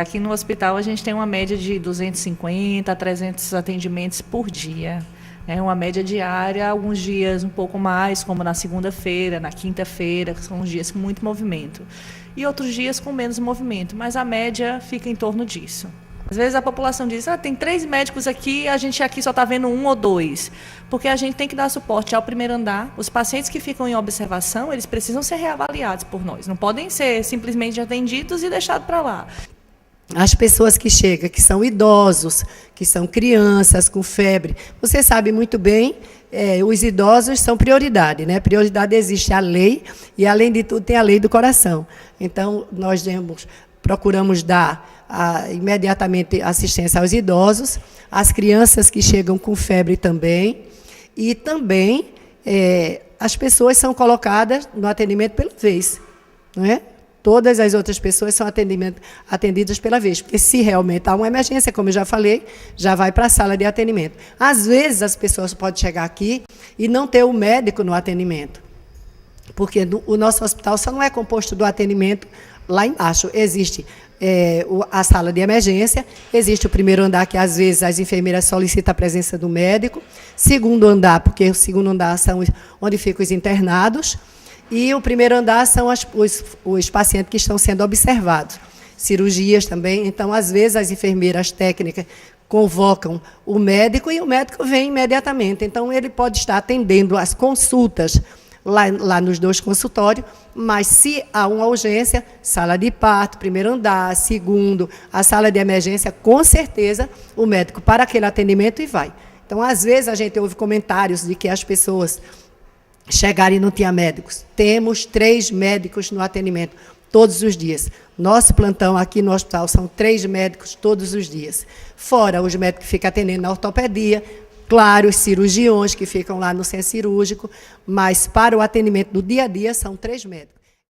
Aqui no hospital a gente tem uma média de 250 a 300 atendimentos por dia. É uma média diária, alguns dias um pouco mais, como na segunda-feira, na quinta-feira, que são os dias com muito movimento. E outros dias com menos movimento, mas a média fica em torno disso. Às vezes a população diz, tem 3 médicos aqui, a gente aqui só está vendo 1 ou 2. Porque a gente tem que dar suporte ao primeiro andar. Os pacientes que ficam em observação, eles precisam ser reavaliados por nós. Não podem ser simplesmente atendidos e deixados para lá. As pessoas que chegam, que são idosos, que são crianças com febre, você sabe muito bem, os idosos são prioridade, né? Prioridade existe a lei e, além de tudo, tem a lei do coração. Então, nós procuramos dar imediatamente assistência aos idosos, às crianças que chegam com febre também, e também as pessoas são colocadas no atendimento pela vez, não é? Todas as outras pessoas são atendidas pela vez, porque se realmente há uma emergência, como eu já falei, já vai para a sala de atendimento. Às vezes as pessoas podem chegar aqui e não ter o médico no atendimento, porque o nosso hospital só não é composto do atendimento lá embaixo. Existe a sala de emergência, existe o primeiro andar, que às vezes as enfermeiras solicitam a presença do médico, segundo andar, porque o segundo andar são onde ficam os internados, e o primeiro andar são os pacientes que estão sendo observados. Cirurgias também. Então, às vezes, as enfermeiras técnicas convocam o médico e o médico vem imediatamente. Então, ele pode estar atendendo as consultas lá nos 2 consultórios, mas se há uma urgência, sala de parto, primeiro andar, segundo, a sala de emergência, com certeza o médico para aquele atendimento e vai. Então, às vezes, a gente ouve comentários de que as pessoas chegaram e não tinha médicos. Temos 3 médicos no atendimento todos os dias. Nosso plantão aqui no hospital são 3 médicos todos os dias. Fora os médicos que ficam atendendo na ortopedia, claro, os cirurgiões que ficam lá no centro cirúrgico, mas para o atendimento do dia a dia são 3 médicos.